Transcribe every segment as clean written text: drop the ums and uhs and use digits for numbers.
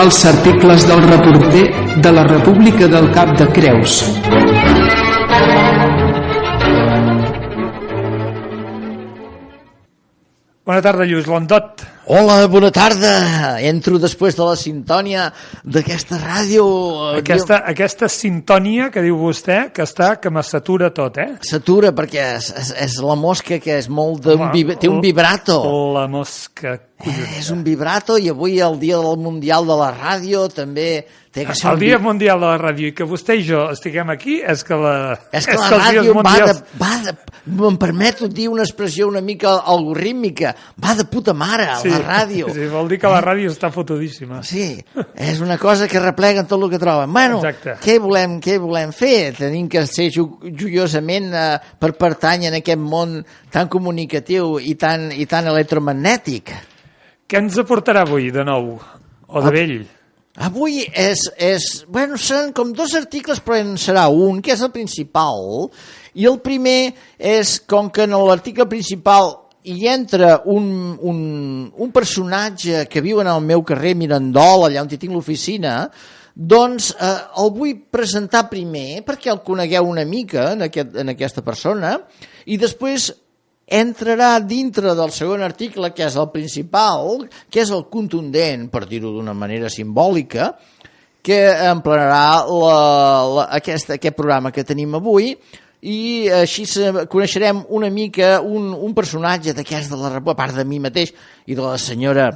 els articles del reporter de la República del Cap de Creus. Bona tarda, Lluís Landot. Hola, bona tarda. Entro després de la sintònia d'aquesta ràdio. Aquesta sintònia que diu vostè, que m'assatura tot, eh? S'atura perquè és la mosca que és molt té un vibrato. La mosca. És un vibrato i avui el dia del Mundial de la Ràdio també té que ser el Dia Mundial de la Ràdio i que vostè i jo estiguem aquí és que la ràdio em permeto dir una expressió una mica algorítmica, va de puta mare la ràdio. Sí, vol dir que la ràdio està fotudíssima. Sí, és una cosa que repleguen tot el que troben. Bueno, què volem fer? Tenim que ser joiosament per pertànyer en aquest món tan comunicatiu i tan electromagnètic. Què ens aportarà avui, de nou? O de vell? Avui seran com dos articles, però en serà un, que és el principal, i el primer és, com que en l'article principal hi entra un personatge que viu en el meu carrer Mirandol, allà on tinc l'oficina, doncs el vull presentar primer perquè el conegueu una mica, en aquesta persona, i després entrarà dintre del segon article, que és el principal, que és el contundent, per dir-ho d'una manera simbòlica, que emplenarà aquest programa que tenim avui, i així coneixerem una mica un personatge d'aquest de la República, a part de mi mateix i de la senyora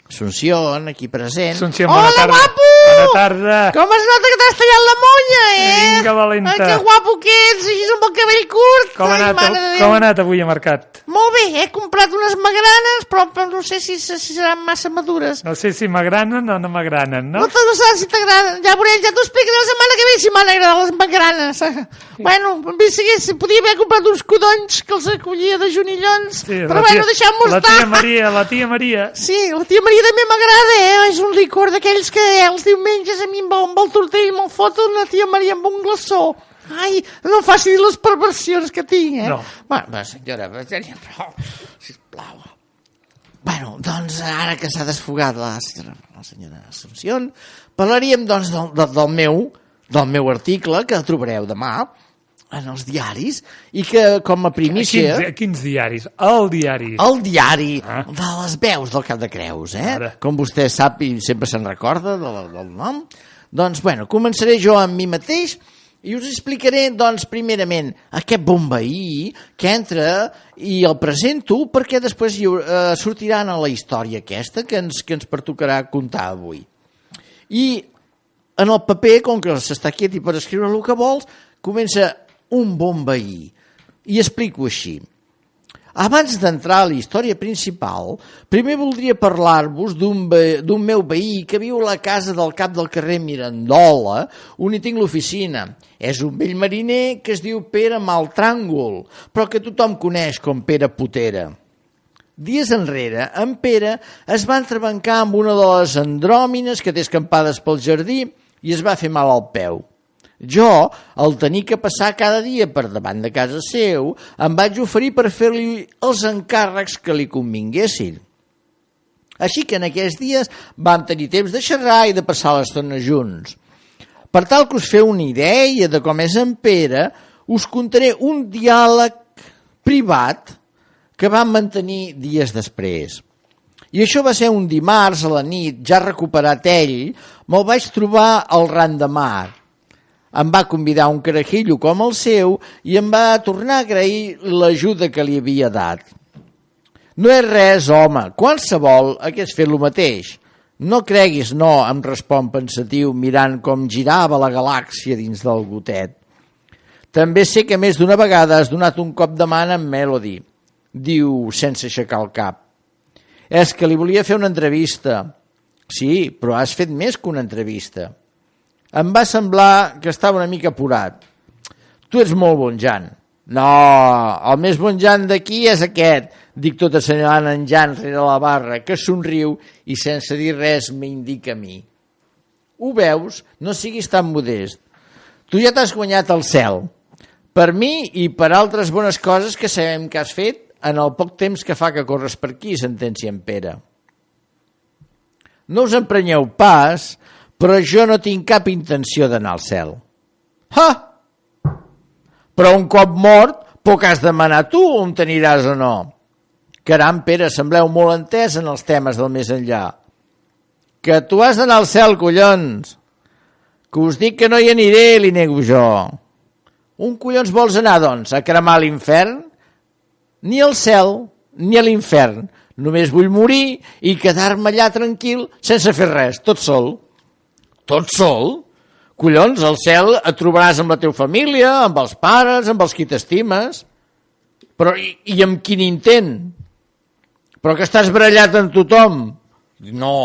Assumpción, aquí present. Assumpción, bona tarda. Hola, guapo! Bona tarda. Com es nota que t'has tallat la molla, Vinga, valenta. Ai, que guapo que ets, així amb el cabell curt. Com ha anat avui a mercat? Molt bé, he comprat unes magranes, però no sé si seran massa madures. No sé si m'agranen o no m'agranen, no? No saps si t'agraden. Ja veurem, ja t'ho explicaré la setmana que ve si m'han agradat les magranes. Bueno, si podia haver comprat uns codonys que els acollia de junillons, però bueno, deixem-ho estar. La tia Maria. Sí, la tia Maria també m'agrada, és un licor d'aquells que els diumenges a mi amb el tortell me'l foto una tia Maria amb un glaçó. Ai, no em faci dir les perversions que tinc, No. Bueno, senyora, sisplau. Bueno, doncs ara que s'ha desfogat la senyora Assumpción, parlaríem doncs del meu article que trobareu demà en els diaris i que com a primícia... Quins diaris? El diari. El diari de les veus del Cap de Creus, Com vostè sap i sempre se'n recorda del nom. Doncs, bueno, començaré jo amb mi mateix i us explicaré, doncs, primerament, aquest bon veí que entra i el presento perquè després sortiran a la història aquesta que ens pertocarà contar avui. I en el paper, com que s'està quiet i per escriure el que vols, comença un bon veí. I explico així. Abans d'entrar a la història principal, primer voldria parlar-vos d'un meu veí que viu a la casa del cap del carrer Mirandola, on hi tinc l'oficina. És un vell mariner que es diu Pere Maltràngol, però que tothom coneix com Pere Potera. Dies enrere, en Pere es va entrebancar amb una de les andròmines que té escampades pel jardí i es va fer mal al peu. Jo, al tenir que passar cada dia per davant de casa seu, em vaig oferir per fer-li els encàrrecs que li convinguessin. Així que en aquests dies vam tenir temps de xerrar i de passar l'estona junts. Per tal que us feu una idea de com és en Pere, us contaré un diàleg privat que vam mantenir dies després. I això va ser un dimarts a la nit, ja recuperat ell, me'l vaig trobar al ran de mar. Em va convidar un carajillo com el seu i em va tornar a agrair l'ajuda que li havia dat. No és res, home, qualsevol hagués fet el mateix. No creguis, no, em respon pensatiu mirant com girava la galàxia dins del gotet. També sé que més d'una vegada has donat un cop de mà en Melody, diu sense aixecar el cap. És que li volia fer una entrevista. Sí, però has fet més que una entrevista. Em va semblar que estava una mica apurat. Tu ets molt bon Jan. No, el més bon Jan d'aquí és aquest, dic tot assenyalant en Jan rere la barra, que somriu i sense dir res m'indica a mi. Ho veus? No siguis tan modest. Tu ja t'has guanyat el cel. Per mi i per altres bones coses que sabem que has fet en el poc temps que fa que corres per aquí, sentencia en Pere. no us emprenyeu pas, però jo no tinc cap intenció d'anar al cel. Ha! Però un cop mort, poc has de manar tu on t'aniràs o no. Caram, Pere, sembleu molt entès en els temes del més enllà. Que tu has d'anar al cel, collons. Que us dic que no hi aniré, li nego jo. On collons vols anar, doncs? A cremar a l'infern? Ni al cel, ni a l'infern. Només vull morir i quedar-me allà tranquil, sense fer res, tot sol. Tot sol? Collons, al cel et trobaràs amb la teva família, amb els pares, amb els qui t'estimes. Però i amb quin intent? Però que estàs barallat amb tothom? No.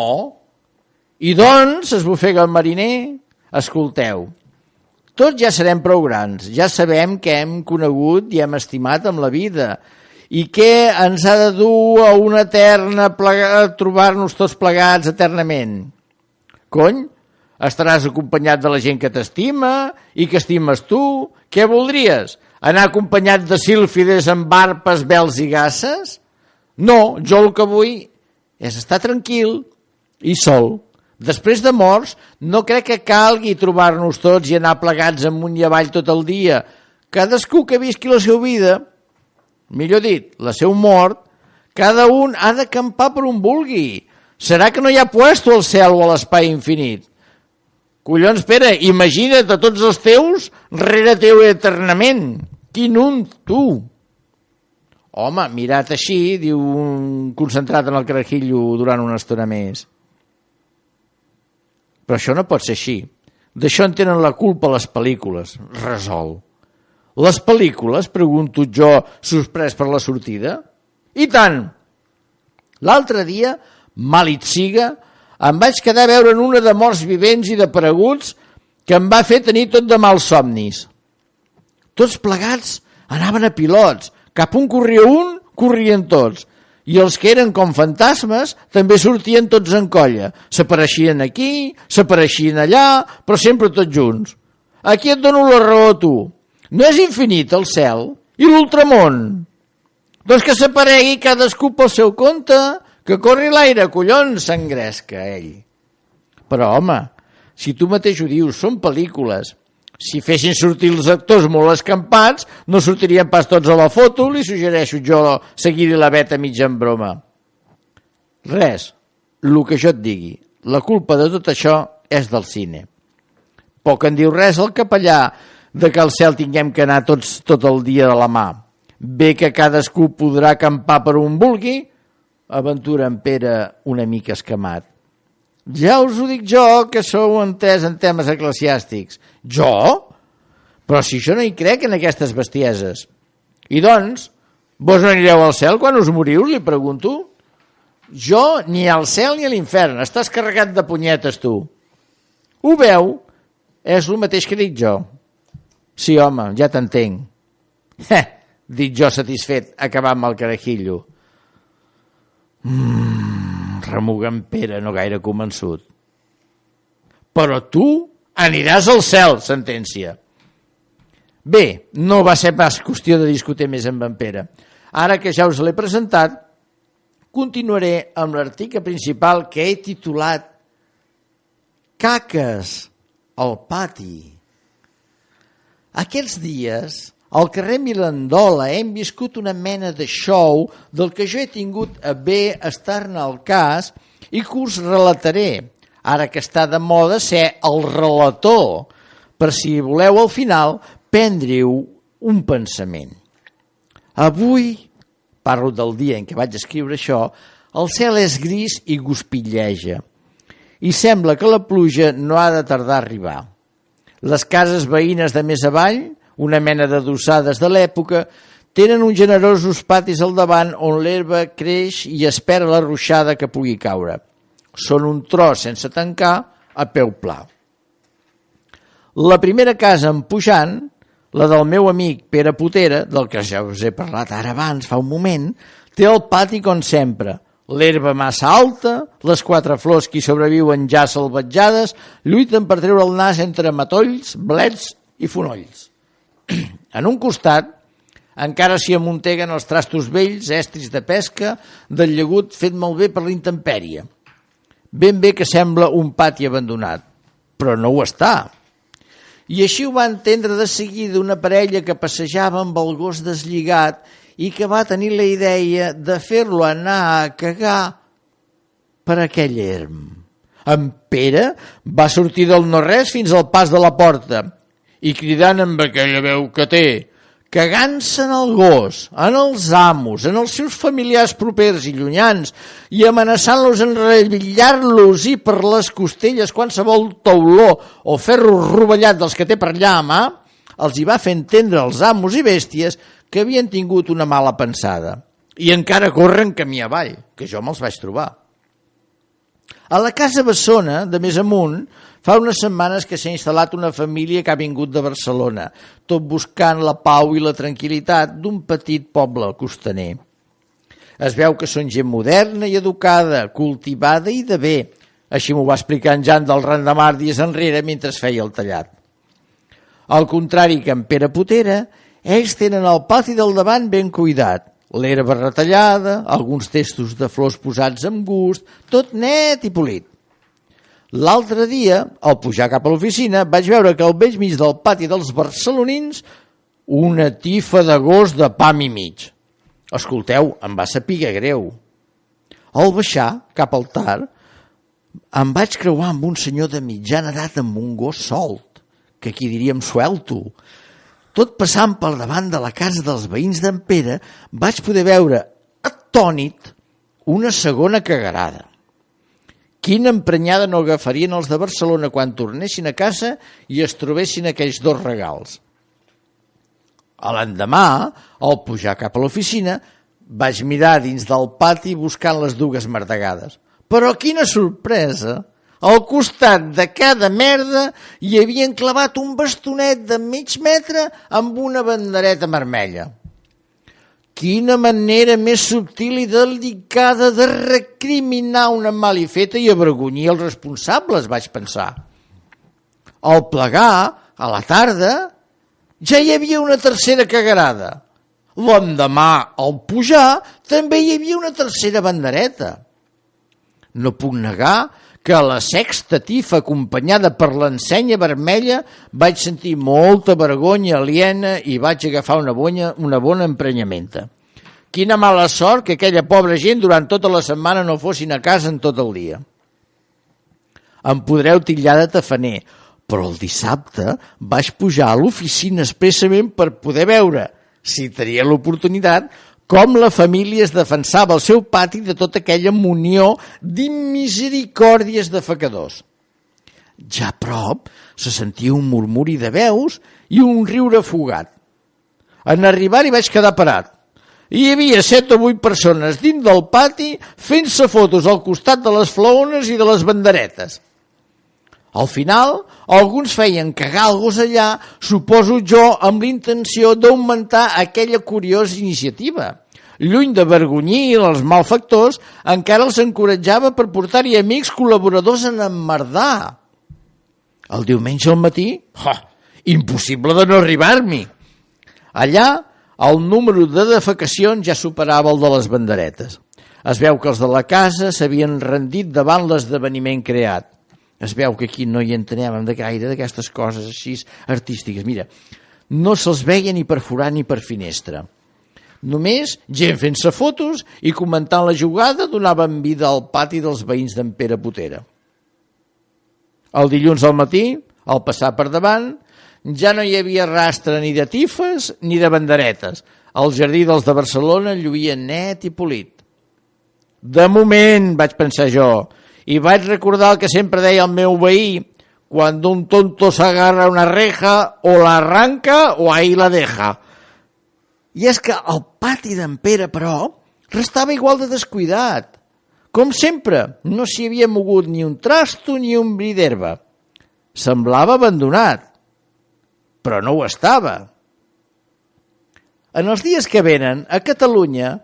I doncs, esbufega el mariner, escolteu, tots ja serem prou grans, ja sabem que hem conegut i hem estimat amb la vida i que ens ha de dur a una eterna trobar-nos tots plegats eternament. Cony, estaràs acompanyat de la gent que t'estima i que estimes tu. Què voldries? Anar acompanyat de sílfides amb arpes, bels i gasses? No, jo el que vull és estar tranquil i sol. Després de morts, no crec que calgui trobar-nos tots i anar plegats amunt i avall tot el dia. Cadascú que visqui la seva vida, millor dit, la seva mort, cada un ha d'acampar per on vulgui. Serà que no hi ha puesto al cel o a l'espai infinit? Collons, Pere, imagina't a tots els teus rere teu eternament. Quin un, tu! Home, mirat així, diu un concentrat en el carajillo durant una estona més. Però això no pot ser així. D'això en tenen la culpa les pel·lícules. Resol. Les pel·lícules, pregunto jo, sorprès per la sortida? I tant! L'altre dia, màlit siga, em vaig quedar a veure en una de morts vivents i de pareguts que em va fer tenir tot de mals somnis. Tots plegats anaven a pilots. Cap on corria un, corrien tots. I els que eren com fantasmes també sortien tots en colla. S'apareixien aquí, s'apareixien allà, però sempre tots junts. Aquí et dono la raó, tu. No és infinit el cel i l'ultramón? Doncs que s'aparegui cadascú pel seu compte, que corri l'aire, collons, s'engresca ell. Però, home, si tu mateix ho dius, són pel·lícules. Si fessin sortir els actors molt escampats, no sortirien pas tots a la foto, li suggereixo jo seguir-hi la veta mitja en broma. Res, el que jo et digui, la culpa de tot això és del cine. Poc en diu res el capellà de que al cel tinguem que anar tots tot el dia de la mà. Bé que cadascú podrà acampar per on vulgui, aventura en Pere una mica escamat. Ja us ho dic jo, que sou entès en temes eclesiàstics. Jo? Però si jo no hi crec en aquestes bestieses. I doncs, vos no anireu al cel quan us moriu, li pregunto? Jo ni al cel ni a l'infern. Estàs carregat de punyetes, tu. Ho veu? És el mateix que dic jo. Sí, home, ja t'entenc. Dic jo satisfet, acabar amb el carajillo. Remuga en Pere, no gaire convençut. Però tu aniràs al cel, sentència. Bé, no va ser pas qüestió de discutir més amb en Pere. Ara que ja us l'he presentat, continuaré amb l'article principal que he titulat Caques al pati. Aquests dies, al carrer Mirandola hem viscut una mena de show del que jo he tingut a bé estar-ne al cas i que us relataré, ara que està de moda ser el relator, per si voleu al final prendre-hi un pensament. Avui, parlo del dia en què vaig escriure això, el cel és gris i guspilleja i sembla que la pluja no ha de tardar a arribar. Les cases veïnes de més avall, una mena d'adossades de l'època, tenen uns generosos patis al davant on l'herba creix i espera la ruixada que pugui caure. Són un tros sense tancar a peu pla. La primera casa en pujant, la del meu amic Pere Potera, del que ja us he parlat ara abans, fa un moment, té el pati com sempre, l'herba massa alta, les 4 flors que hi sobreviuen ja salvatjades, lluiten per treure el nas entre matolls, blets i fonolls. En un costat, encara s'hi amunteguen els trastos vells, estris de pesca, del llagut fet malbé per la intempèrie. Ben bé que sembla un pati abandonat, però no ho està. I així ho va entendre de seguida una parella que passejava amb el gos deslligat i que va tenir la idea de fer-lo anar a cagar per aquell erm. En Pere va sortir del no-res fins al pas de la porta i cridant amb aquella veu que té, cagant-se en el gos, en els amos, en els seus familiars propers i llunyans i amenaçant-los en rebillar-los i per les costelles qualsevol tauló o ferro rovellat dels que té per allà a mà, els hi va fer entendre als amos i bèsties que havien tingut una mala pensada i encara corren camí avall, que jo me'ls vaig trobar. A la casa Bessona, de més amunt, fa unes setmanes que s'ha instal·lat una família que ha vingut de Barcelona, tot buscant la pau i la tranquil·litat d'un petit poble costaner. Es veu que són gent moderna i educada, cultivada i de bé. Així m'ho va explicar en Jan del Randamar dies enrere mentre es feia el tallat. Al contrari que en Pere Potera, ells tenen el pati del davant ben cuidat, l'herba retallada, alguns testos de flors posats amb gust, tot net i polit. L'altre dia, al pujar cap a l'oficina, vaig veure que al vell mig del pati dels barcelonins una tifa de gos de pam i mig. Escolteu, em va saber greu. Al baixar, cap al tard, em vaig creuar amb un senyor de mitjana edat amb un gos solt, que aquí diríem suelto. Tot passant per davant de la casa dels veïns d'en Pere, vaig poder veure, atònit, una segona cagarada. Quina emprenyada no agafarien els de Barcelona quan tornessin a casa i es trobessin aquells dos regals. A l'endemà, al pujar cap a l'oficina, vaig mirar dins del pati buscant les dues merdegades. Però quina sorpresa! Al costat de cada merda hi havien clavat un bastonet de mig metre amb una bandereta vermella. Quina manera més subtil i delicada de recriminar una malifeta i avergonyir els responsables, vaig pensar. Al plegar, a la tarda, ja hi havia una tercera cagarada. L'endemà, al pujar, també hi havia una tercera bandereta. No puc negar que a la sexta tifa acompanyada per l'ensenya vermella vaig sentir molta vergonya aliena i vaig agafar una bona emprenyamenta. Quina mala sort que aquella pobra gent durant tota la setmana no fossin a casa en tot el dia. Em podreu titllar de tafaner, però el dissabte vaig pujar a l'oficina expressament per poder veure, si tenia l'oportunitat, com la família es defensava al seu pati de tota aquella munió d'immisericòrdies de facadors. Ja a prop se sentia un murmuri de veus i un riure fugat. En arribar-hi vaig quedar parat. Hi havia 7 o 8 persones dins del pati fent-se fotos al costat de les flaones i de les banderetes. Al final, alguns feien cagar el gos allà, suposo jo, amb l'intenció d'augmentar aquella curiosa iniciativa. Lluny de vergonyir els malfactors, encara els encoratjava per portar-hi amics col·laboradors en emmerdar. El diumenge al matí, impossible de no arribar-m'hi. Allà, el número de defecacions ja superava el de les banderetes. Es veu que els de la casa s'havien rendit davant l'esdeveniment creat. Es veu que aquí no hi entenem de gaire d'aquestes coses així artístiques. Mira, no se'ls veia ni per forat ni per finestra. Només gent fent-se fotos i comentant la jugada donaven vida al pati dels veïns d'en Pere Potera. El dilluns al matí, al passar per davant, ja no hi havia rastre ni de tifes ni de banderetes. El jardí dels de Barcelona lluïa net i polit. De moment, vaig pensar jo, i vaig recordar el que sempre deia el meu veí, quan un tonto s'agarra una reja, o la arranca o ahí la deja. I és que el pati d'en Pere, però, restava igual de descuidat. Com sempre, no s'hi havia mogut ni un trasto ni un bri d'herba. Semblava abandonat, però no ho estava. En els dies que venen, a Catalunya,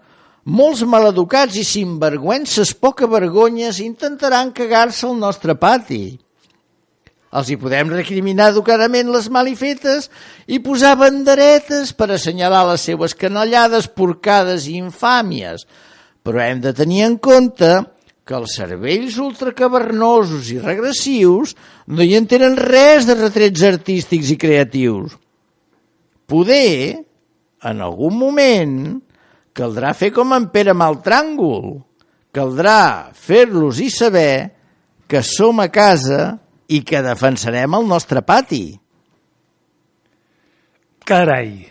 molts maleducats i sinvergüences pocavergonyes intentaran cagar-se al nostre pati. Els hi podem recriminar educadament les malifetes i posar banderetes per assenyalar les seues canallades, porcades i infàmies. Però hem de tenir en compte que els cervells ultracavernosos i regressius no hi entenen res de retrets artístics i creatius. Poder, en algun moment, caldrà fer com en Pere Maltràngol. Caldrà fer-los i saber que som a casa i que defensarem el nostre pati. Carai.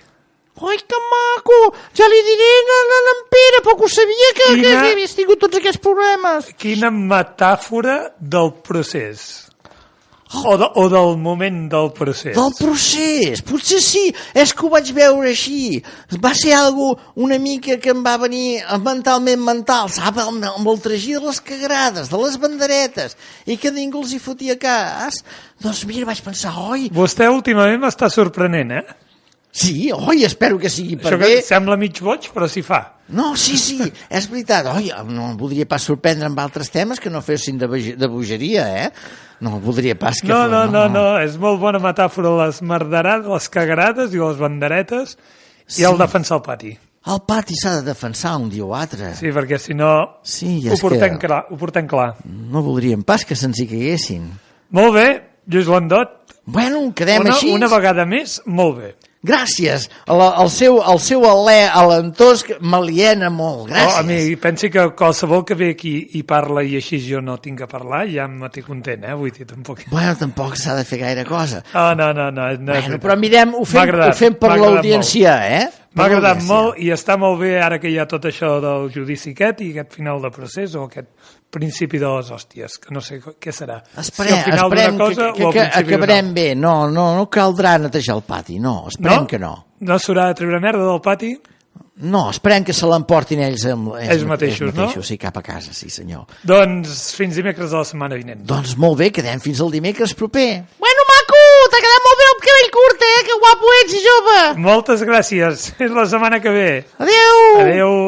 Ai, que maco! Ja li diré a en Pere, però que ho sabia que havies tingut tots aquests problemes. Quina metàfora del procés. O del moment del procés. Del procés, potser sí, és que ho vaig veure així. Va ser una mica que em va venir mental, sap, amb el tragí de les cagrades, de les banderetes, i que ningú els hi fotia cas. Doncs mira, vaig pensar, oi... Vostè últimament m'està sorprenent, eh? Sí, oi, espero que sigui per bé. Això que sembla mig boig, però s'hi fa. No, sí, és veritat. Oi, no em voldria pas sorprendre amb altres temes que no fessin de bogeria, eh? No, voldria pas que... No, és molt bona metàfora les merderades, les cagarades i les banderetes i el defensar el pati. El pati s'ha de defensar un dia o altre. Sí, perquè si no ho portem clar. No voldríem pas que se'ns hi caiguessin. Molt bé, Lluís Landot. Bueno, quedem així. Una vegada més, molt bé. Gràcies. El seu alè alentós m'aliena molt. Gràcies. A mi, pensi que qualsevol que ve aquí i parla i així jo no tinc que parlar, ja em té content, vull dir, tampoc... Bueno, tampoc s'ha de fer gaire cosa. No. Bueno, però mirem, ho fem per l'audiència, M'ha agradat molt i està molt bé ara que hi ha tot això del judici aquest i aquest final de procés o aquest principi de les hòsties, que no sé què serà. Esperem que acabarem bé. No caldrà netejar el pati, no, esperem que no. No s'haurà de treure merda del pati? No, esperem que se l'emportin ells mateixos, no? Sí, cap a casa, sí senyor. Doncs fins dimecres de la setmana vinent. Doncs molt bé, quedem fins al dimecres proper. Bueno, maco, t'ha quedat molt bé el cabell curt, que guapo ets i jove. Moltes gràcies, és la setmana que ve. Adéu. Adéu.